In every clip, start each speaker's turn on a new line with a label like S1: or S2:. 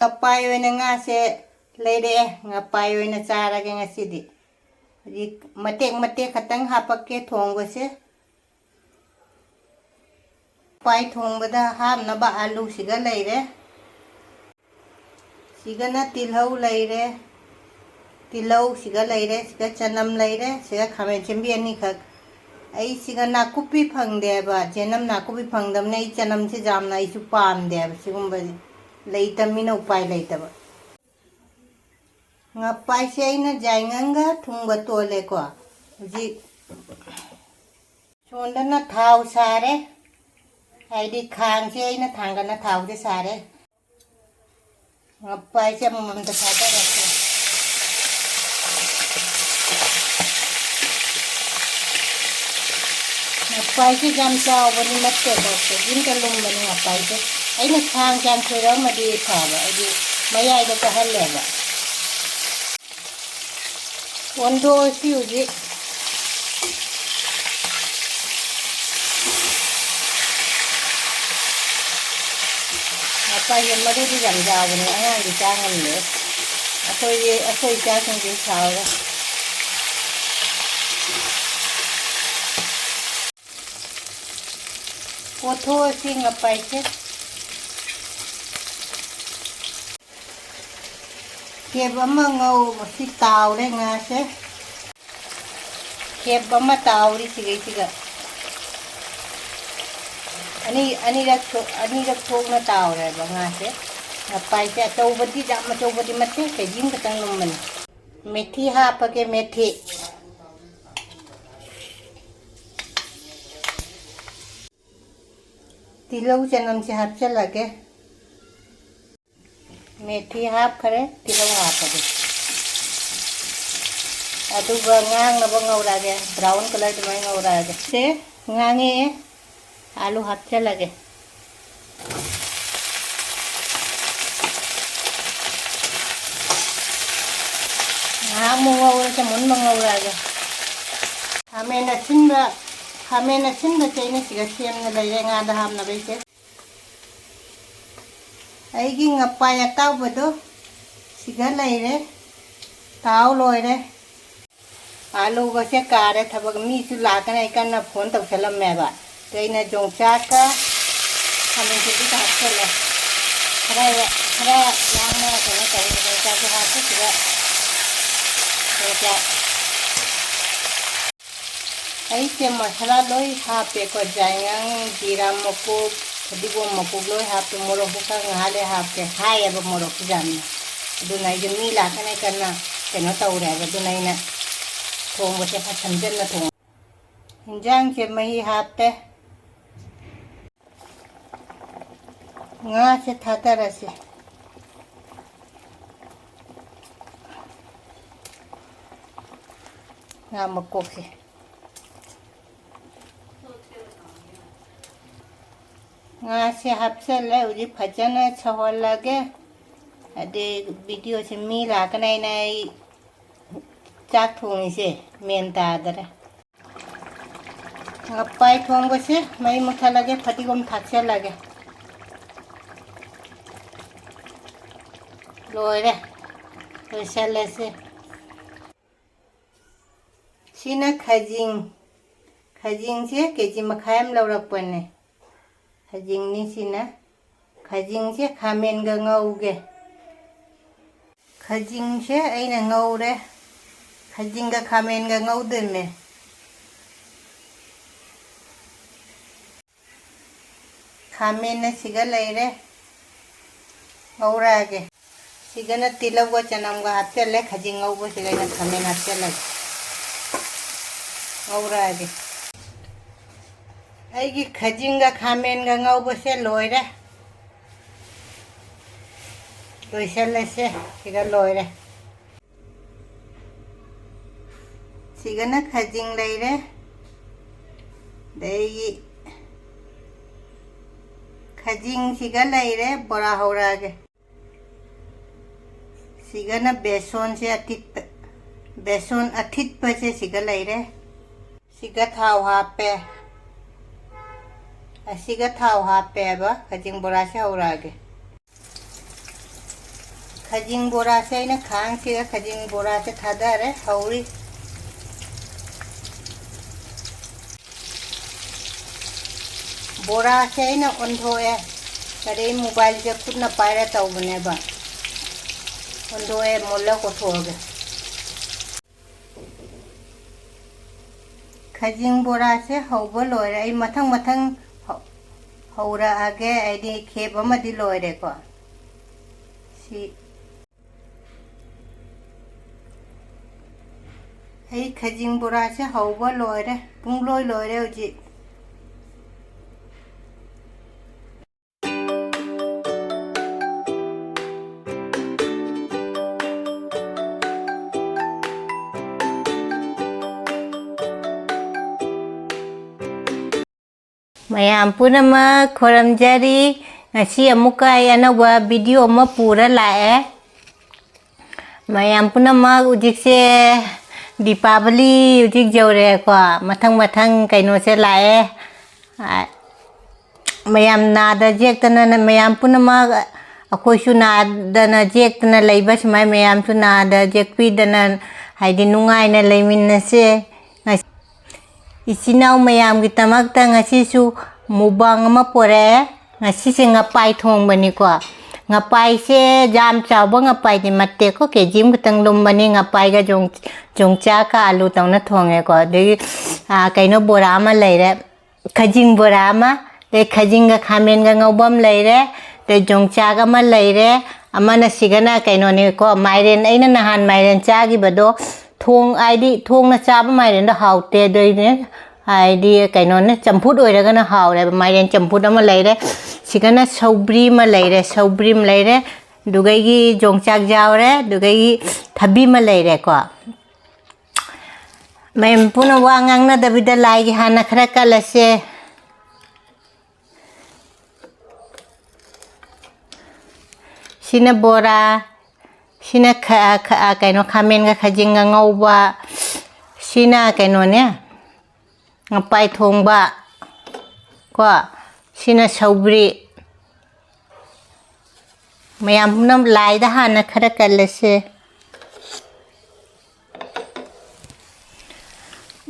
S1: Ngapai oina nga se leire ngapai oina charage ngasidi. Matek khatang hapake thongba se. Ngapai thongba da hapnaba alu siga leire. Sigana tilhau leire. Tilhau siga leire, siga chanam leire, siga khamen chimbi ani khak. Ai siga nakupi phangde ba, jenam nakupi phangdam nei chanam se jamna isu pam de ba sigumba leitamina upai leitaba. Ngapai se aina jainganga thungba tole ko. Ji sondana thau sare. Aidi khang se aina thangana thau se sare. Ngapai se mamamta thada rakhe. Ngapai se jam chawbani matte ko jinta lumbani ngapai se. Aina khang jam khera madi thaba aidi mayai da kahalleba. Ondo si uji ngapai ye madu di jam jawbani angang di changan le. Akoi cha sing chawra. Otho si ngapai se. Kẹp bấm ngâu một xí tàu đấy nga sẽ kẹp bấm tàu đi chị gạ anh ra thuốc nó tàu rồi bà nga sẽ ngapai sẽ trâu vật đi dạm mà trâu vật đi mất thế phải dính cái tăng lông mình methi hap cái methi thì lâu cho năm sẽ hấp cho là cái methi hap khare tilau hap ade adu ngang na bangau lage brown color de mai ngau lage se ngange alu hap cha lage ngau cha mun mangau lage hamena sinba chaina siga siam na lai nga da ham na bai se aigi ngapai atau bado siga leire tau loire alu go se kare thabak mi chu la kan ai kan na phone tau salam me ba teina Yongchak ka hamin chu ta chela khara yang na ka na tai Yongchak ka ha chu siga ai se masala loi ha pe ko jaingang jira mokuk digo mokuk loi ha pe morok buka ngale ha pe hai aba morok jamna dunai jemi la kanai kana keno taure ba dunai na thong bo se pha thamjen na thong hinjang che mai ha pe nga se thata ra se nga mokok se nga se hapsel uji phajana chawal lage ade video se mi la kanai nai chak thong se men ta dare ngapai thongba se mai mutha lage phatigom thakse lage loire sele se sina khajing se keji makhayam laurak panne Khajing ni sina khajing se khamen ga ngau ge khajing se aina ngau re khajing ga khamen ga ngau de me khamen na siga leire ngau ra ge siga na tilau ga chanam ga hapse le khajing ngau bo siga na khamen hapse le ngau ra ge aigi khajing ga khamen ga ngau bo se loire loisele se siga loire siga na khajing leire dei khajing siga leire bora hora ge siga na beson atit pa se siga leire siga thau ha pe asiga thau ha pe ba khajing bora se hora ge खजिंग बोरा से ना खांग से खजिंग बोरा से थादा रे हौरी बोरा से ना ओंधोए कदे mobile से खुद ना पायरा तौबने बा ओंधोए मोल्ला को थोगे खजिंग बोरा से हौबो लोयरे आई मथंग मथंग हौरा आगे आईदी खेब अमदि लोयरे को सी आई खजिंग बोरा से हौबो लोयरे पुंग लोय Loyare उजी Mayam punama koram jari ngasi amuka anawa video ma pura lae Mayam punama ujik se Deepavali ujik jore ko mathang mathang kaino se lae Mayam nada jek tana mayam punama akoi su nada na jek tana leiba samai mayam su nada jek pi dana haidi nungai na leimin na se Isinau mayam kita magta ngasi su mubang ama pore ngasi se ngapai thongba ni ko ngapai se jam chawba ngapai ni matte ko ke jim kitang lumbani ngapai ga jongcha ka alu tawna thonge ko de kaino bora ma leire khajing bora ma de khajing ga khamen ga ngobam leire de jongcha ga ma leire amana sigana kaino ni ko mairen aina nahan mairen cha gi bado thong ID thong na chaba mairen da haute doi ne ID kaino ne champut oiraga na haure mairen champut ama leire sigana Swgri ma leire Swgri ma leire dugai gi jongchak jawre dugai gi thabi ma leire ko maim puna wangang na dabida lai gi hana khara kalase sina bora sina kaino khamen ga khajing ga ngouba sina kaino ne Ngapai Thongba ko sina Swgri mayam nam lai da hana khara kalase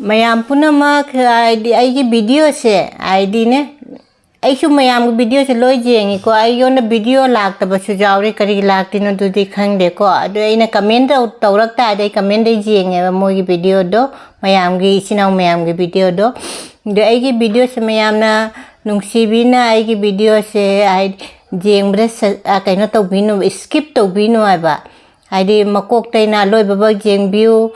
S1: mayam punama ID ai gi video se ID ne ai su mayam gi video se loi jengi ko ai yo na video lak ta ba su jawre kari lak ti no du di khang de ko adu ai na comment tawrak ta dai comment dai jenge mo gi video do mayam gi sinau mayam gi video do de ai gi video se mayam na nungsibi na ai gi video se ai jengbra kaino tawbinu skip tawbinu aba ai di makok tai na loi ba jengbiu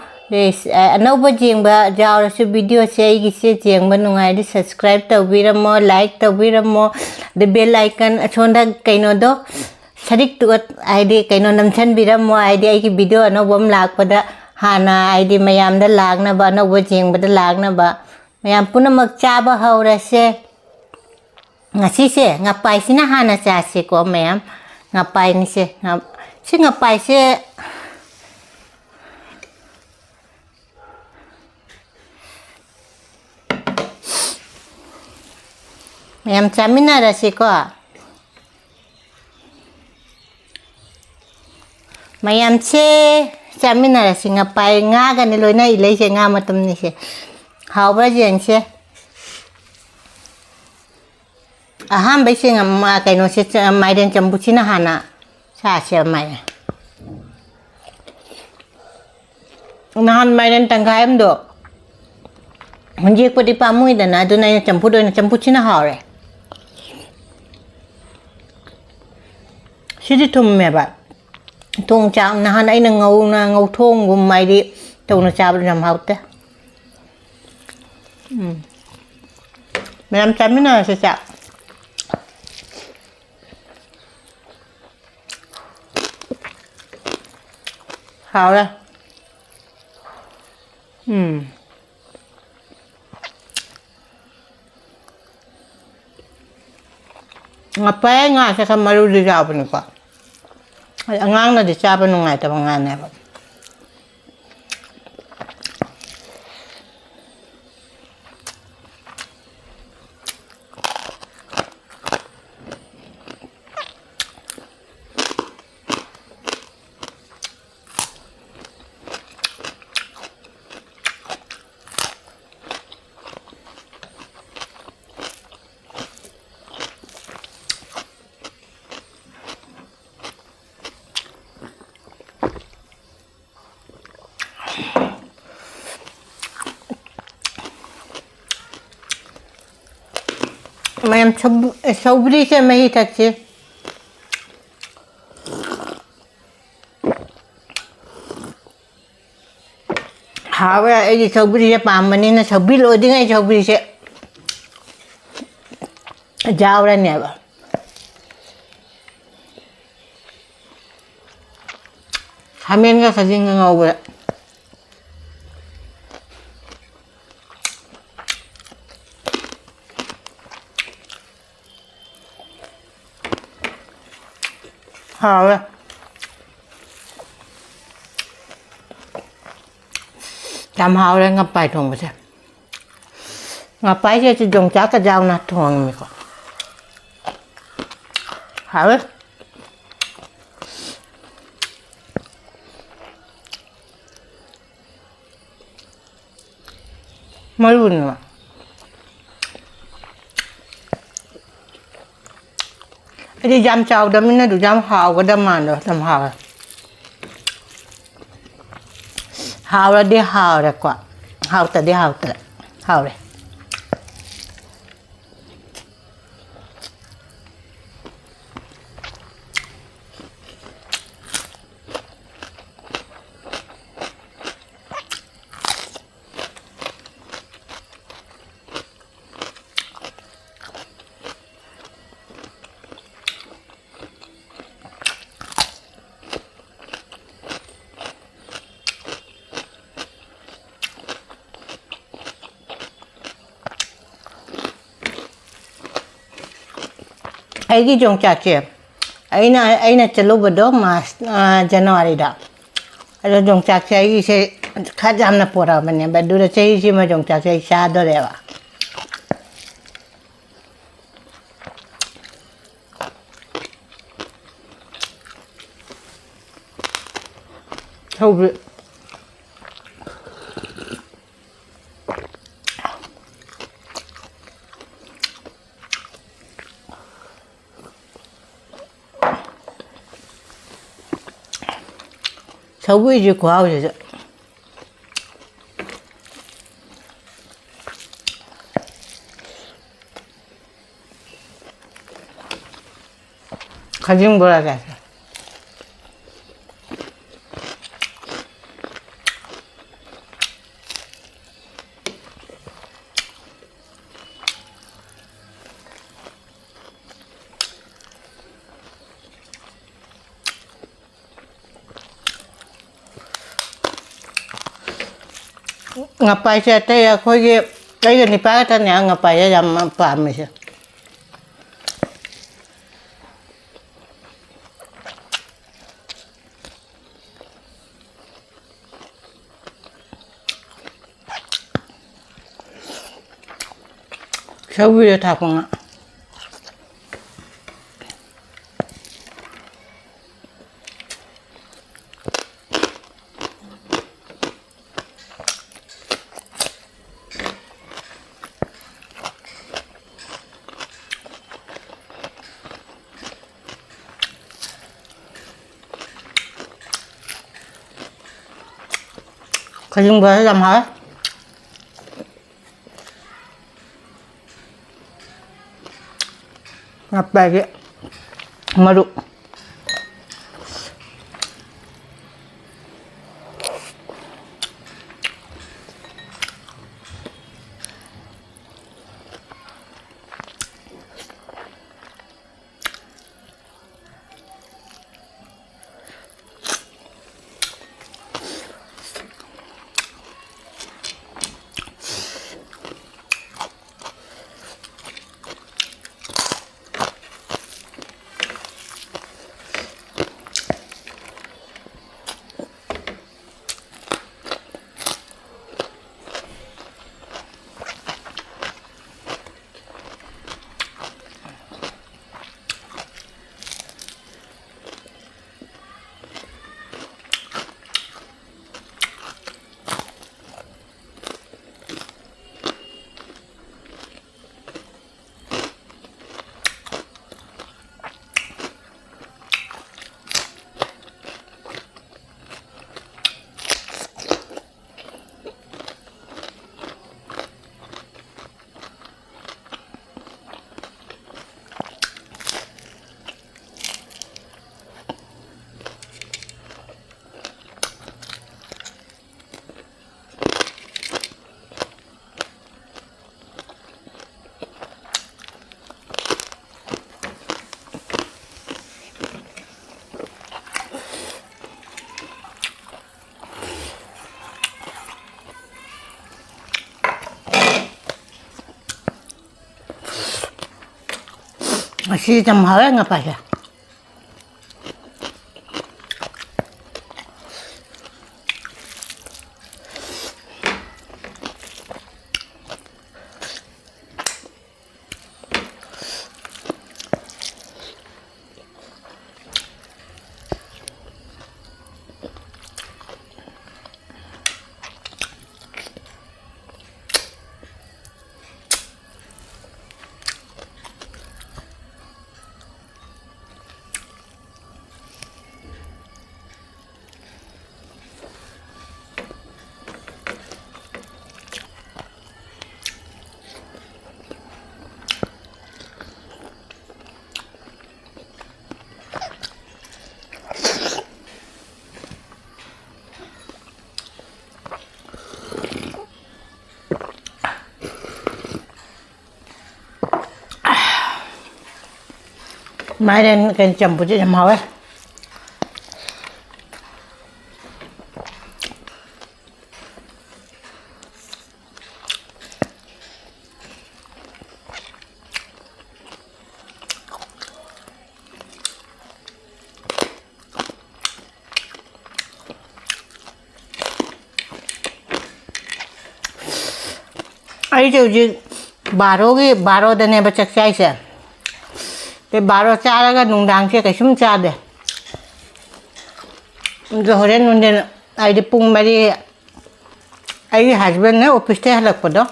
S1: anauba jengba jawra su video se ai gi se jengba nungai di subscribe tawbiramo like tawbiramo the bell icon achonda kaino do sarik tu ai di kaino namchan biramo ai di ai gi video anobam lakpada hana ai di mayam da lagna ba anauba jengba da lagna ba mayam punamak chaba haura se ngasi se ngapai sina hana cha se ko mayam ngapai ni se ngapai se mayam chamina ra se ko mayam se chamina ra se ngapai nga ga ni loina ilai se nga matam ni se hawba jeng se aham bai se ngam kaino se mairen chambuchina hana sa se mai nahan mairen tangkai am do munjek padi pamui dana aduna champu do champuchina hawre sidi thum me ba thong chang nahan ai na ngau thong gum mai di tawna chab jam haute Mayam chamina se cha hao ra ngapai nga sa kamaru di jawab ni ko ay angang na di chapa nung ay tabang nga na ba mà em Swgri xem mấy thật chứ hào vậy ấy gì Swgri sẽ làm mà nên là Swgri lôi đi ngay Swgri sẽ giao ra nè bà 하면 가 Khajing ngouba hào vậy làm hào đây Ngapai Thongba chứ Ngapai chứ chỉ dùng cháo cái dao nè thong mình có hào đấy mới luôn mà đi jam cháo đó mình nó jam hào cái đâm màn rồi làm hào là đi hào rồi quá hào ta đi hào ta hào rồi Khajing Yongchak chứ ấy là chalo bữa đó mà January đó rồi Yongchak ấy sẽ khá dám là bora mình nè bây giờ chơi gì mà Yongchak ấy xa đó đấy ạ thôi Swgri gì quá rồi Khajing bora kìa Ngapai siya tayo ako kayo ni pata niya ngapai siya jam pam siya Swgri thạc nga Khajing bora làm hả Ngapai kìa madu 맛이 좀 하왜 ngapai. Mai đến cái chấm bút chấm hào ấy. ấy chứ 바로 되네 버쩍 사이세. 바로 짜라가 농당시에 가시면 짜대. 이제 호래는데 아이디 뿡마리 아이 하즈밴드 오피스에 할락거든.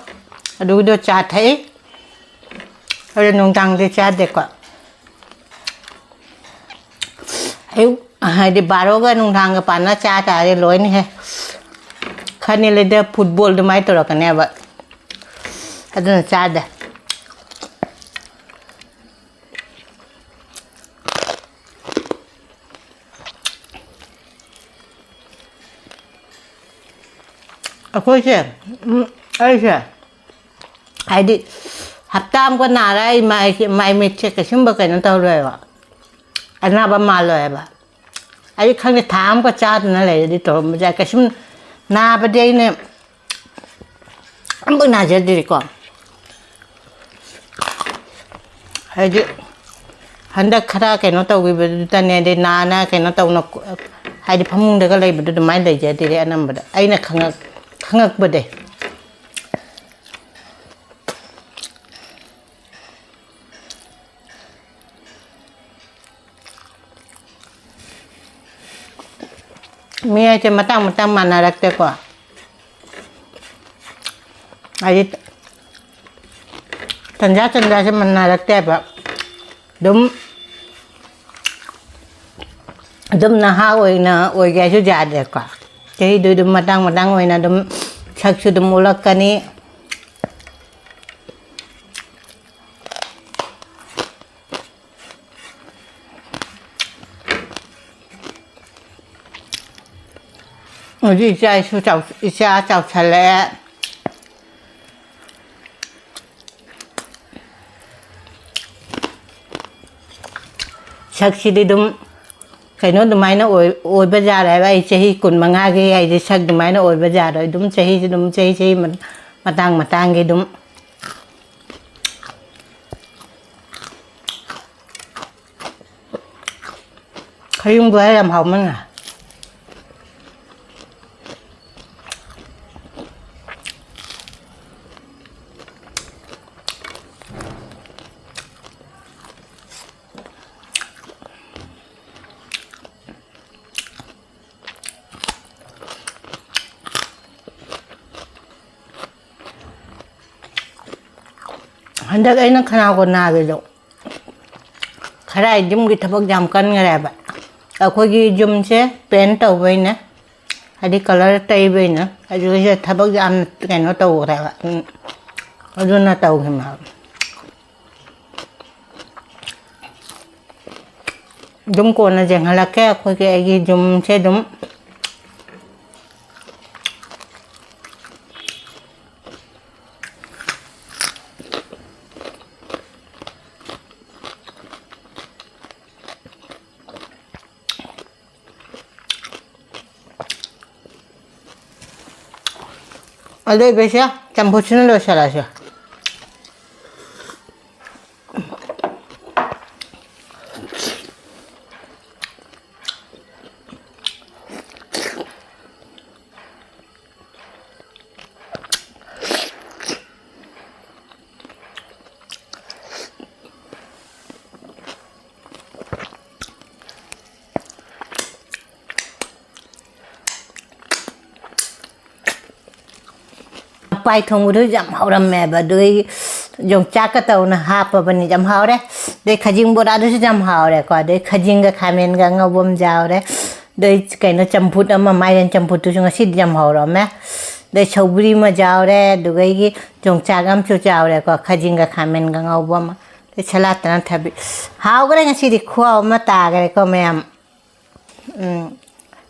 S1: 누구도 짜타이. 호래 농당데 짜대거. 아이디 바로가 농당가 빠나 짜다리 로이니 해. 카닐레데 풋볼도 많이 들어가네 봐. 아드는 짜대. 아버지, 아이씨, 아이디 합담과 나라의 마이 밑에 심박에는 떠올려요. 안나봐 말로해봐. 아이 강에 다음과 짜드나 레디 또 뭐자 심 나바데이네 한번 나져드리고. 아이디 한다 카라 cái nó tàu cái ta nè để na cái nó tàu nó hai đi phong được cái này bữa mai để chơi thì anh em bữa ấy là khăng bữa đây mía cho mà tăng mà là đặc biệt quá ấy thành ra cho mình là đặc biệt ạ đúng na ha oi ga ju ja de kwa cái du matang oi na dum chak chu dum ulak kani oi ja chu chao chale chak chi di dum cái nó máy nó ôi bây giờ đấy vậy chơi cùng mà ngay cái ấy thì sắc máy nó ôi bây giờ đấy đúng chơi mà tăng cái đúng khi dùng với làm hỏngมั้งà 한dak ay nang kanako na gado. Karay jum kita pag jam kan ngareba. Ako gi jum se pen tau bay na. Hadi color tay bay na. Hadi kasi tabag jam kano tau reba. Ado na tau hima. Jum ko na jeng halake ako gi jum se dum. Adoy ba siya? Champusin na lo siya la siya. Ngapai Thongba jam hauram ba doi Yongchak ka tauna hapa bani jam haure doi Khajing bora du jam haure ko doi Khajing ga khamen ga ngobom jaure doi kaino champut ama mairen champut tu ngasi jam hauram doi Swgri ma jaure dugai gi Yongchak am chu jaure ko Khajing ga khamen ga ngobom doi salat na thabi haugre ngasi di khwa ma ta gare ko mem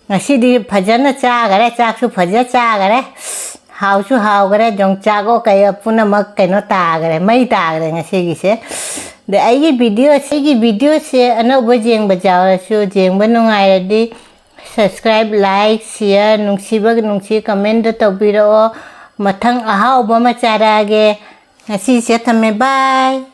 S1: ngasi di phajana cha gare chak su phaja cha gare hau su hau gare Yongchak ko kai puna mak kai no ta gare mai ta gare ngasi gi se de ai gi video se ano bo jeng ba jaw su jeng ba nungai ra di subscribe like share nungsi comment da tawbiro mathang ahau ba ma chara ge ngasi se thame bye